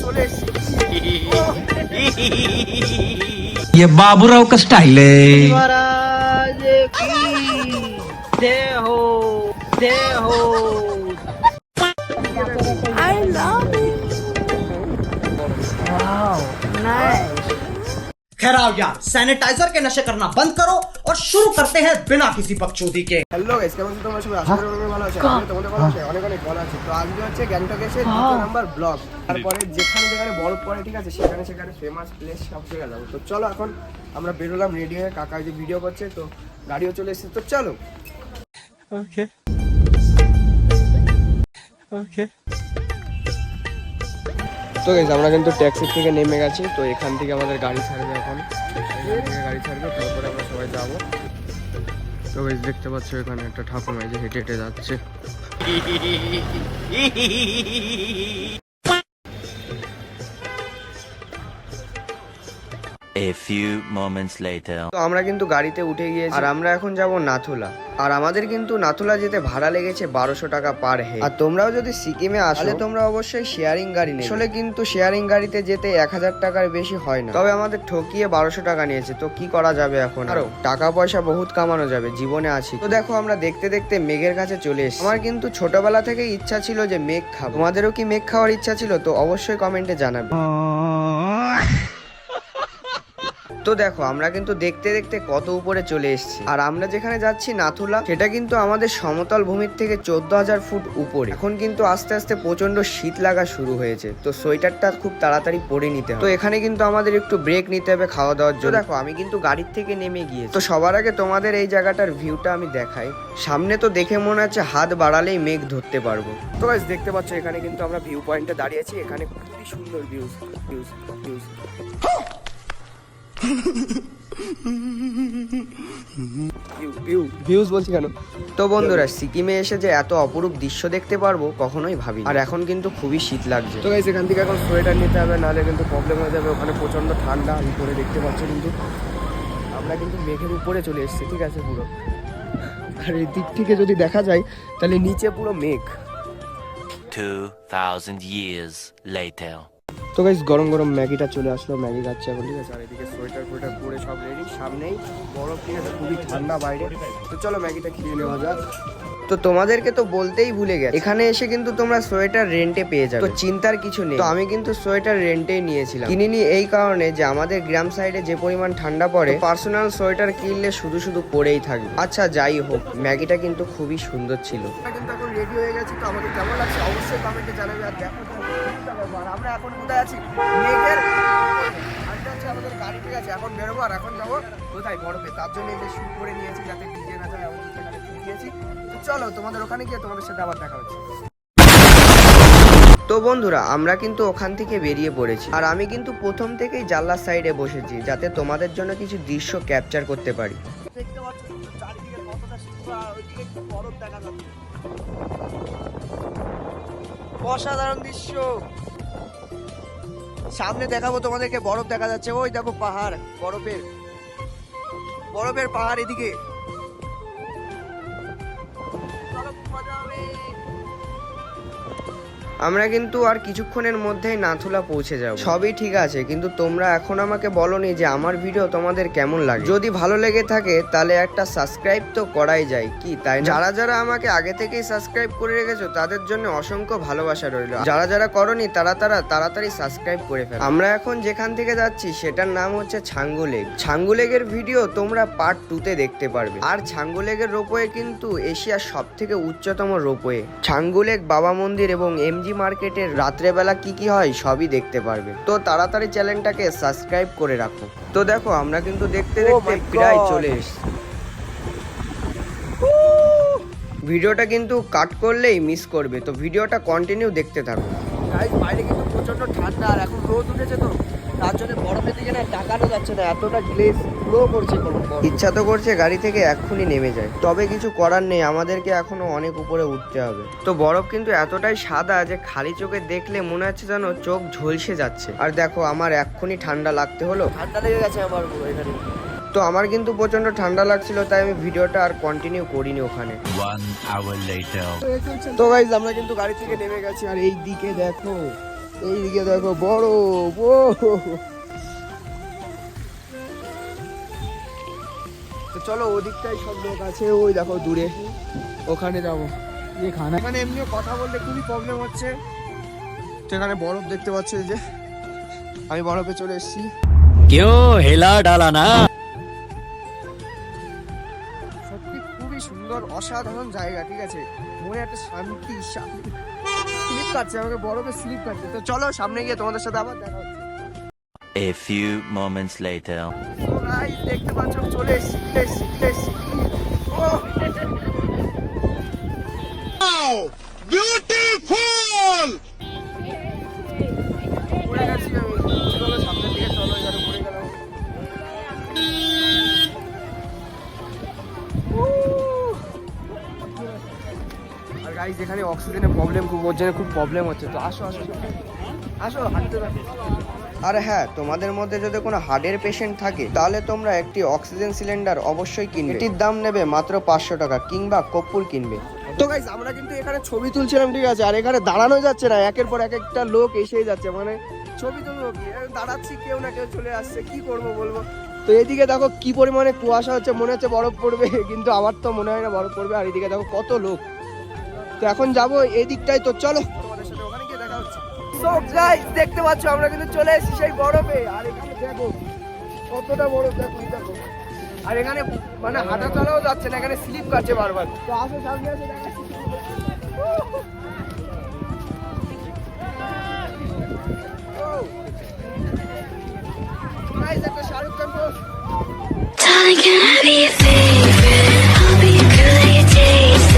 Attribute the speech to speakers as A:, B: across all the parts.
A: চলে এসেছি।
B: ये बाबूराव का स्टाइल है।
A: महाराज की जय हो, जय हो। I love it. Wow, nice.
C: खैर आओ यार, सैनिटाइजर के नशे करना बंद करो और शुरू करते हैं बिना किसी बकचोदी के।
A: হ্যালো গাইস, কেমন আছো তোমরা সবাই? আশা করি তোমরা ভালো আছো। আমি তোমাদের ভালো আছি, অনেক অনেক ভালো আছি। তো আজকে হচ্ছে গ্যাংটক এসে 2 নাম্বার ব্লগ। তারপরে যেখানে যেখানে বরফ পড়ে, ঠিক আছে, সেখানে সেখানে ফেমাস প্লেস সব জায়গায় যাবো। তো চলো এখন আমরা বেরোলাম রেডি হয়ে, কাকা যে ভিডিও করছে, তো গাড়িও চলে এসেছে, তো চলো। ওকে ওকে। তো গাইস আমরা কিন্তু ট্যাক্সি থেকে নেমে গেছি। তো এখান থেকে আমাদের গাড়ি ছাড়বে, এখন এখান থেকে গাড়ি ছাড়বে, তারপরে আমরা সবাই যাবো। তো গাইস দেখতে পাচ্ছ এখানে একটা ঠাকুমা যে হেঁটে হেঁটে যাচ্ছে।
D: A few moments later.
A: তো আমরা কিন্তু গাড়িতে উঠে গিয়েছি, আর আমরা এখন যাব নাথুলা। আর আমাদের কিন্তু নাথুলা যেতে ভাড়া লেগেছে 1200 টাকা পার হেড। আর তোমরাও যদি সিকিমে আসো তাহলে তোমরা অবশ্যই শেয়ারিং গাড়ি নেবে। আসলে কিন্তু শেয়ারিং গাড়িতে যেতে 1000 টাকার বেশি হয় না, তবে আমাদের ঠকিয়ে 1200 টাকা নিয়েছে। তো কি করা যাবে এখন, আরো টাকা পয়সা বহুত কামানো যাবে, জীবনে আছি। তো দেখো আমরা দেখতে দেখতে মেঘের কাছে চলে এসেছি। আমার কিন্তু ছোটবেলা থেকে ইচ্ছা ছিল যে মেঘ খাবো। তোমাদেরও কি মেঘ খাওয়ার ইচ্ছা ছিল? তো অবশ্যই কমেন্টে জানাবে। তো দেখো আমরা কিন্তু দেখতে দেখতে কত উপরে চলে এসেছি। আর আমরা যেখানে যাচ্ছি নাথুলা, সেটা কিন্তু আমাদের সমতল ভূমির থেকে 14,000 ফুট উপরে। এখন কিন্তু আস্তে আস্তে প্রচন্ড শীত লাগা শুরু হয়েছে, তো সোয়েটারটা খুব তাড়াতাড়ি পরে নিতে হবে। তো এখানে কিন্তু আমাদের একটু ব্রেক নিতে হবে খাওয়া দাওয়ার জন্য। দেখো আমি কিন্তু গাড়ির থেকে নেমে গিয়েছি। তো সবার আগে তোমাদের এই জায়গাটার ভিউটা আমি দেখাই। সামনে তো দেখে মনে হচ্ছে হাত বাড়ালেই মেঘ ধরতে পারবো। তো গাইস দেখতে পাচ্ছ এখানে কিন্তু আমরা ভিউ পয়েন্টে দাঁড়িয়েছি। এখানে খুবই সুন্দর ভিউজ ভিউজ ভিউজ ভিউজ বলছি কেন। তো বন্ধুরা, সিকিমে এসে যে এত অপরূপ দৃশ্য দেখতে পারবো কখনোই ভাবি। আর এখন কিন্তু খুবই শীত লাগছে। তো গাইস এখান থেকে এখন সোয়েটার নিতে হবে, নাহলে কিন্তু প্রবলেম হয়ে যাবে। ওখানে প্রচন্ড ঠান্ডা। উপরে দেখতে পাচ্ছ কিন্তু আমরা কিন্তু মেঘের উপরে চলে এসেছি, ঠিক আছে পুরো। আর এই দিক থেকে যদি দেখা যায় তাহলে নিচে পুরো মেঘ।
D: 2000 years later.
A: তো গাইস গরম গরম ম্যাগিটা চলে আসলো, ম্যাগি খাচ্ছে এখন, ঠিক আছে। আর এদিকে সোয়েটার ফোয়েটার পরে সব রেডি, সামনেই বরফ, ঠিক আছে, খুবই ঠান্ডা বাইরে। তো চলো ম্যাগিটা খেয়ে নেওয়া যাক। তো তোমাদেরকে তো বলতেই ভুলে গেছি, এখানে এসে কিন্তু তোমরা সোয়েটার রেন্টে পেয়ে যাবে, তো চিন্তার কিছু নেই। তো আমি কিন্তু সোয়েটার রেন্টেই নিয়েছিলাম, কিনিনি এই কারণে যে আমাদের গ্রাম সাইডে যে পরিমাণ ঠান্ডা পড়ে, পার্সোনাল সোয়েটার কিনলে শুধু শুধু পরেই থাকবে। আচ্ছা যাই হোক, ম্যাগিটা কিন্তু খুবই সুন্দর ছিল। কিন্তু এখন রেডি হয়ে গেছি, তো আমাকে কেমন লাগছে অবশ্যই কমেন্টে জানাবে। আর দেখো আমরা এখন কোথায় আছি, মেঘের আমাদের গাড়ি, ঠিক আছে। এখন বেরোবো, আর এখন যাবো কোথায়, বরফে। তার জন্য এই যে শুট করে নিয়েছি যাতে ভিজে না যায়, এমন সেখানে দিয়েছি। তো চলো তোমাদের ওখানে গিয়ে তোমাদের সাথে আবার দেখা হচ্ছে। তো বন্ধুরা আমরা কিন্তু ওখান থেকে বেরিয়ে পড়েছি, আর আমি কিন্তু প্রথম থেকেই জানলার সাইডে বসেছি যাতে তোমাদের জন্য কিছু দৃশ্য ক্যাপচার করতে পারি। দেখতে পাচ্ছ চারিদিকে কতটা সুন্দর, আর ওইদিকে একটু বরফ দেখা যাচ্ছে, অসাধারণ দৃশ্য। সামনে দেখাবো তোমাদেরকে, বরফ দেখা যাচ্ছে, ওই দেখো পাহাড়, বরফের বরফের পাহাড় এদিকে। আমরা কিন্তু আর কিছুক্ষণের মধ্যেই নাথুলা পৌঁছে যাব। সবই ঠিক আছে, কিন্তু তোমরা এখন আমাকে বলোনি যে আমার ভিডিও তোমাদের কেমন লাগে। যদি ভালো লেগে থাকে তাহলে একটা সাবস্ক্রাইব তো করাই যায়, কি তাই না? যারা যারা আমাকে আগে থেকেই সাবস্ক্রাইব করে রেখেছো তাদের জন্য অসংখ্য ভালোবাসা রইল। যারা যারা করনি তারা তাড়াতাড়ি সাবস্ক্রাইব করে ফেলো। আমরা এখন যেখান থেকে যাচ্ছি সেটার নাম হচ্ছে ছাঙ্গু লেক। ছাঙ্গু লেকের ভিডিও তোমরা পার্ট 2 তে দেখতে পারবে। আর ছাঙ্গু লেকের রোপওয়ে কিন্তু এশিয়ার সব থেকে উচ্চতম রোপওয়ে। ছাঙ্গু লেক, বাবা মন্দির এবং এমজি মার্কেটের রাত্রেবেলা কি কি হয় সবই দেখতে পারবে। তো তাড়াতাড়ি চ্যানেলটাকে সাবস্ক্রাইব করে রাখো। তো দেখো আমরা কিন্তু দেখতে দেখতে প্রায় চলে এসেছি। ভিডিওটা কিন্তু কাট করলেই মিস করবে, তো ভিডিওটা কন্টিনিউ দেখতে থাকো। গাইস বাইরে কিন্তু প্রচন্ড ঠান্ডা, আর এখন রোদ উঠেছে, তো তার জন্য বরফের দিকে না তাকানো যাচ্ছে না, এতটা গ্লেজ ফ্লো করছে। ইচ্ছা তো করছে গাড়ি থেকে এক্ষুনি নেমে যায়, তবে কিছু করার নেই, আমাদেরকে এখনো অনেক উপরে উঠতে হবে। তো বরফ কিন্তু এতটাই সাদা যে খালি চোখে দেখলে মনে হচ্ছে যেন চোখ ঝলসে যাচ্ছে। আর দেখো আমার এক্ষুনি ঠান্ডা লাগতে হলো, ঠান্ডা লেগে গেছে আমার পুরো এখানে। তো আমার কিন্তু প্রচন্ড ঠান্ডা লাগছিল, তাই আমি ভিডিওটা আর কন্টিনিউ করিনি ওখানে।
D: 1 hour later.
A: তো গাইস আমরা কিন্তু গাড়ি থেকে নেমে গেছি, আর এই দিকে দেখো এইদিকে দেখো বড় ও, তো চলো ওদিকটাই সব লোক আছে, ওই দেখো দূরে, ওখানে যাবো। এখানে এমনিও কথা বলতে খুবই প্রবলেম হচ্ছে। তো এখানে বরফ দেখতে পাচ্ছ, এই যে আমি বরফে চলে এসেছি।
B: क्यों हिला डाला ना।
A: সত্যি খুবই সুন্দর অসাধারণ জায়গা, ঠিক আছে, মনে একটা শান্তি শান্তি। স্লিপ কাটছে আমাকে, বরফে স্লিপ কাটছে। তো চলো সামনে গিয়ে তোমাদের সাথে আবার দেখা হচ্ছে।
D: A few moments later.
A: তো গাইস দেখতে পাচ্ছ চলে এসেছি। বিউটিফুল পড়ে গেছি আমি। চলো সামনের দিকে চলো, এখানে পড়ে গেলাম। আর গাইস এখানে অক্সিজেনের প্রবলেম খুব, ওর জন্য খুব প্রবলেম হচ্ছে। তো আসো হাঁটতে থাকো। আর হ্যাঁ, তোমাদের মধ্যে যদি কোনো হার্টের পেশেন্ট থাকে তাহলে তোমরা একটি অক্সিজেন সিলিন্ডার অবশ্যই কিনবে। এটির দাম নেবে মাত্র 500 টাকা, কিংবা কর্পূর কিনবে। তো গাইস আমরা কিন্তু এখানে ছবি তুলছিলাম, ঠিক আছে, আর এখানে দাঁড়ানো যাচ্ছে না, একের পর এক একটা লোক এসেই যাচ্ছে, মানে ছবি তুলবো কি, দাঁড়াচ্ছি, কেউ না কেউ চলে আসছে, কি করবো বলবো। তো এদিকে দেখো কি পরিমাণে কুয়াশা হচ্ছে, মনে হচ্ছে বরফ পড়বে, কিন্তু আমার তো মনে হয় না বরফ পড়বে। আর এদিকে দেখো কত লোক। তো এখন যাবো এই দিকটাই, তো চলো তোমাদের সাথে ওখানে গিয়ে দেখা হচ্ছে। সো গাইস দেখতে পাচ্ছ আমরা কিন্তু চলে এসেছি সেই বরফে। আর এখানে দেখো কতটা বরফ, দেখো। আর এখানে মানে হাঁটা চলাও যাচ্ছে না, এখানে স্লিপ কাটছে বারবার। তো আসো সামনে এসে দেখাচ্ছি। গাইস একটা Shahrukh Khan post.
E: Darling, can I be your favorite? I'll be your girl that you taste.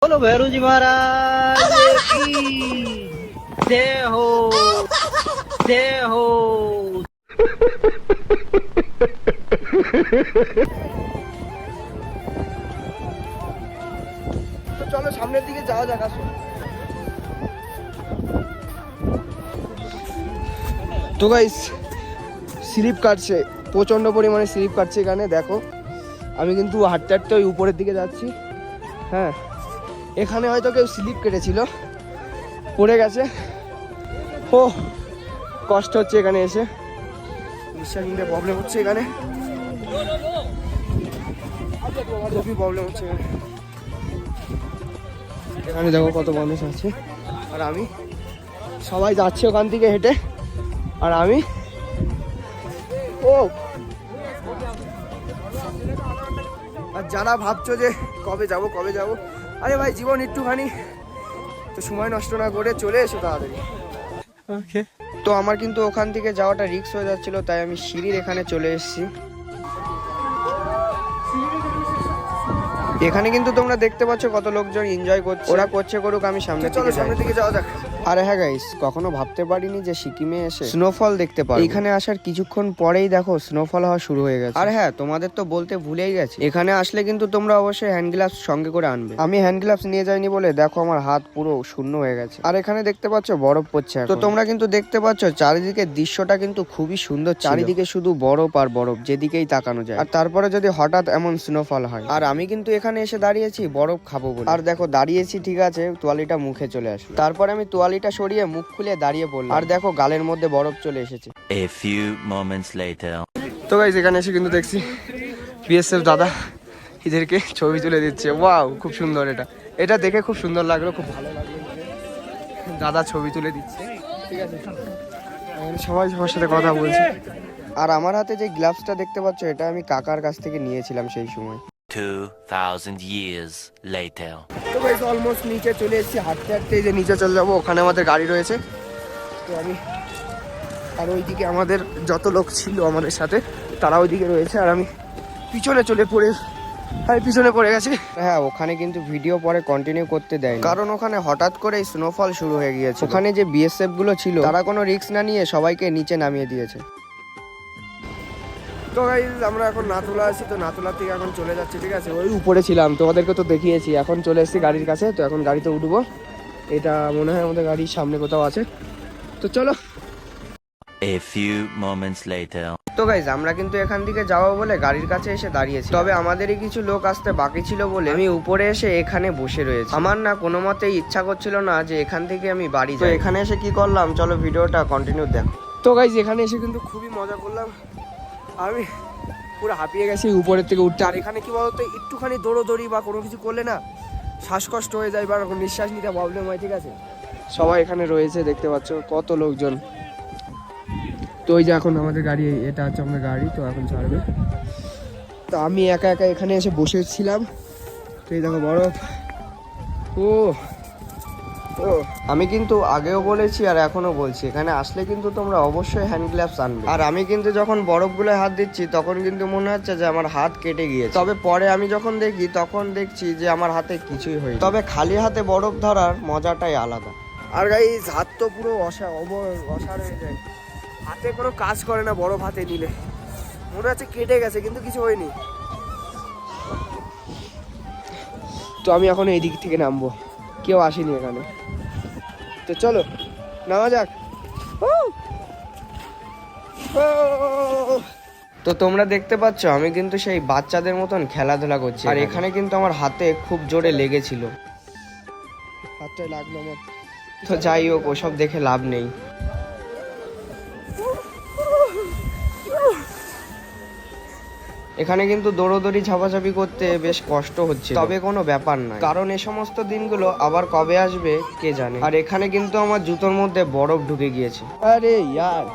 C: बोलो भैरू जी महाराज की जय हो।
A: তো চলো সামনের দিকে যাওয়া যাক, আসো। তো গাইস স্লিপ কাটছে, প্রচন্ড পরিমাণে স্লিপ কাটছে এখানে, দেখো আমি কিন্তু হাঁটতে হাঁটতে ওই উপরের দিকে যাচ্ছি। হ্যাঁ, এখানে হয়তো কেউ স্লিপ কেটেছিল, পড়ে গেছে। ও কষ্ট হচ্ছে এখানে এসে, নিঃশ্বাস নিতে প্রবলেম হচ্ছে এখানে, খুবই প্রবলেম হচ্ছে এখানে। এখানে দেখো কত মানুষ আছে, আর আমি, সবাই যাচ্ছে ওখান থেকে হেঁটে, আর আমি আর যারা ভাবছো যে কবে যাব, আরে ভাই জীবন একটুখানি, তো সময় নষ্ট না করে চলে এসো তাড়াতাড়ি। তো আমার কিন্তু ওখান থেকে যাওয়াটা রিস্ক হয়ে যাচ্ছিল, তাই আমি সিঁড়ির এখানে চলে এসেছি। এখানে কিন্তু তোমরা দেখতে পাচ্ছ কত লোকজন এনজয় করছে, ওরা করছে করুক, আমি সামনের দিকে যাওয়া যাক। আরে হ্যাঁ গাইস, কখনো ভাবতে পারিনি যে সিকিমে এসে স্নোফল দেখতে পারবো। এখানে আসার কিছুক্ষণ পরেই দেখো স্নোফল হওয়া শুরু হয়ে গেছে। আর হ্যাঁ, তোমাদের তো বলতে ভুলেই গেছি, এখানে আসলে কিন্তু তোমরা অবশ্যই হ্যান্ড গ্লাভস সঙ্গে করে আনবে। আমি হ্যান্ড গ্লাভস নিয়ে যাইনি বলে দেখো আমার হাত পুরো শূন্য হয়ে গেছে। আর এখানে দেখতে পাচ্ছ বরফ পড়ছে এখন। তো তোমরা কিন্তু দেখতে পাচ্ছ চারিদিকে দৃশ্যটা কিন্তু খুবই সুন্দর, চারিদিকে শুধু বরফ আর বরফ, যেদিকেই তাকানো যায়। আর তারপরে যদি হঠাৎ এমন স্নোফল হয়, আর আমি কিন্তু এখানে এসে দাঁড়িয়েছি বরফ খাবো বলে। আর দেখো দাঁড়িয়েছি ঠিক আছে, তোয়ালিটা মুখে চলে আসলো, তারপরে আমি তোয়ালিটা সরিয়ে মুখ খুলে দাঁড়িয়ে পড়লাম, আর দেখো গালের মধ্যে বরফ চলে এসেছে।
D: A few moments later.
A: তো গাইস এখানে এসে কিন্তু দেখছি বিএসএফ দাদা এদেরকে ছবি তুলে দিচ্ছে। ওয়াও, খুব সুন্দর, এটা দেখে খুব সুন্দর লাগলো, খুব ভালো লাগলো। দাদা ছবি তুলে দিচ্ছে, ঠিক আছে, সবাই সবার সাথে কথা বলছে। আর আমার হাতে যে গ্লাভসটা দেখতে পাচ্ছ, এটা আমি কাকার কাছ থেকে নিয়েছিলাম সেই সময়।
D: 2000 years later.
A: তো গাইস অলমোস্ট নিচে চলে এসেছি, হাঁটতে হাঁটতে যে নিচে চলে যাবো, ওখানে আমাদের গাড়ি রয়েছে। তো আমি, আর ওইদিকে আমাদের যত লোক ছিল আমাদের সাথে তারা ওইদিকে রয়েছে, আর আমি পিছনে পড়ে গেছি। হ্যাঁ, ওখানে কিন্তু ভিডিও পরে কন্টিনিউ করতে দেয়, কারণ ওখানে হঠাৎ করে স্নোফল শুরু হয়ে গিয়েছে। ওখানে যে বিএসএফ গুলো ছিল তারা কোনো রিস্ক না নিয়ে সবাইকে নিচে নামিয়ে দিয়েছে। তো গাইস আমরা এখন নাথুলা আছি, তো নাথুলা থেকে এখন চলে যাচ্ছি, ঠিক আছে, ওই উপরে ছিলাম, তোমাদেরকে তো দেখিয়েছি। এখন চলে এসেছি গাড়ির কাছে, তো এখন গাড়িতে উঠবো। এটা মনে হয় আমাদের গাড়ির সামনে কোথাও আছে, তো চলো।
D: A few moments later.
A: তো গাইজ আমরা কিন্তু এখান থেকে যাবো বলে গাড়ির কাছে এসে দাঁড়িয়েছি, তবে আমাদেরই কিছু লোক আসতে বাকি ছিল বলে আমি উপরে এসে এখানে বসে রয়েছি। আমার না কোনো মতেই ইচ্ছা করছিল না যে এখান থেকে আমি বাড়ি যাই। তো এখানে এসে কি করলাম চলো ভিডিওটা কন্টিনিউ দেখো। তো গাইজ এখানে এসে কিন্তু খুবই মজা করলাম, আমি পুরো হাঁপিয়ে গেছি উপরের থেকে উঠতে। আর এখানে কি বলতো একটুখানি দৌড়োদৌড়ি বা কোনো কিছু করলে না শ্বাসকষ্ট হয়ে যায় বা নিঃশ্বাস নিতে প্রবলেম হয়, ঠিক আছে। সবাই এখানে রয়েছে দেখতে পাচ্ছ কত লোকজন। তো ওই যে এখন আমাদের গাড়ি, এটা হচ্ছে আমাদের গাড়ি, তো এখন ছাড়বে। তো আমি একা একা এখানে এসে বসেছিলাম, তো এই দেখো বরফ। ও ও আমি কিন্তু আগেও বলেছি আর এখনো বলছি, এখানে আসলে কিন্তু তোমরা অবশ্যই হ্যান্ড গ্লাভস আনবে। আর আমি কিন্তু যখন বরফগুলো হাত দিচ্ছি তখন কিন্তু মনে হচ্ছে যে আমার হাত কেটে গিয়েছে, তবে পরে আমি যখন দেখি তখন দেখছি যে আমার হাতে কিছুই হয়নি। তবে খালি হাতে বরফ ধরার মজাটাই আলাদা। আর গাইস হাত তো পুরো অসাড় হয়ে যায়, হাতে কোনো কাজ করে না বরফ হাতে নিলে, মনে হচ্ছে কেটে গেছে কিন্তু কিছু হয়নি। তো আমি এখন এই দিক থেকে নামবো, কেউ আসেনি এখানে, তো চলো নামা যাক। তো তোমরা দেখতে পাচ্ছ আমি কিন্তু সেই বাচ্চাদের মতন খেলাধুলা করছি, আর এখানে কিন্তু আমার হাতে খুব জোরে লেগেছিল, হাতটায় লাগলো আমার। তো যাই হোক ওসব দেখে লাভ নেই। এখানে কিন্তু দৌড়োদৌড়ি ঝাপাঝাপি করতে বেশ কষ্ট হচ্ছে, তবে কোনো ব্যাপার নয়, কারণ এই সমস্ত দিনগুলো আবার কবে আসবে কে জানে। আর এখানে কিন্তু আমার জুতোর মধ্যে বরফ ঢুকে গিয়েছে, আরে ইয়ার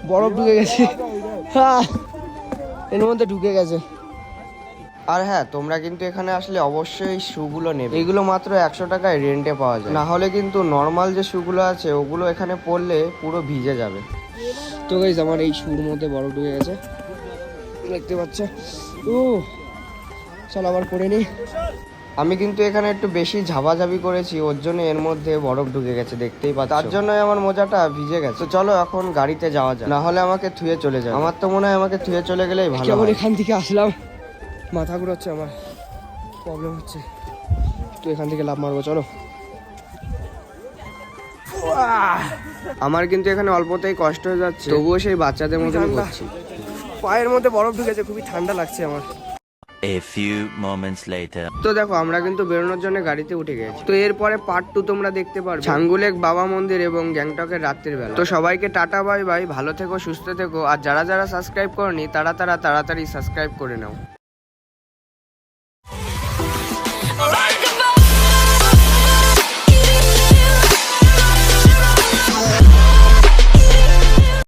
A: বরফ ঢুকে গেছে, এর মধ্যে ঢুকে গেছে। আর হ্যাঁ তোমরা কিন্তু এখানে আসলে অবশ্যই শুগুলো নেবে, এগুলো মাত্র 100 টাকায় রেন্টে পাওয়া যায়, না হলে কিন্তু নর্মাল যে শুগুলো আছে ওগুলো এখানে পরলে পুরো ভিজে যাবে। তো গাইস আমার এই শুর মধ্যে বরফ ঢুকে গেছে দেখতে পাচ্ছ। ও চল আবার করে নি। আমি কিন্তু এখানে একটু বেশি ঝাপাঝাপি করেছি, ওর জন্য এর মধ্যে বরফ ঢুকে গেছে দেখতেই পাচ্ছ, তার জন্যই আমার মোজাটা ভিজে গেছে। তো চলো এখন গাড়িতে যাওয়া যায়, না হলে আমাকে থুয়ে চলে যায়। আমার তো মনে হয় আমাকে থুয়ে চলে গেলেই ভালো হয়। এখান থেকে আসলাম, মাথা ঘুরাচ্ছে, আমার প্রবলেম হচ্ছে, তো এখান থেকে লাভ মারবো চলো। আমার কিন্তু এখানে অল্পতেই কষ্ট হয়ে যাচ্ছে, তবুও সেই বাচ্চাদের মতন করছি। পায়ের মধ্যে বরফ ঢুকেছে, খুবই ঠান্ডা লাগছে আমার।
D: A few moments later.
A: তো দেখো আমরা কিন্তু বেরোনোর জন্য গাড়িতে উঠে গেছি। তো এরপরে পার্ট 2 তোমরা দেখতে পারবে, ছাঙ্গুলেক বাবা মন্দির এবং গ্যাংটকের রাত্রির বেলা। তো সবাইকে টাটা বাই বাই, ভালো থেকো সুস্থ থেকো, আর যারা যারা সাবস্ক্রাইব করনি তারা তাড়াতাড়ি সাবস্ক্রাইব করে নাও।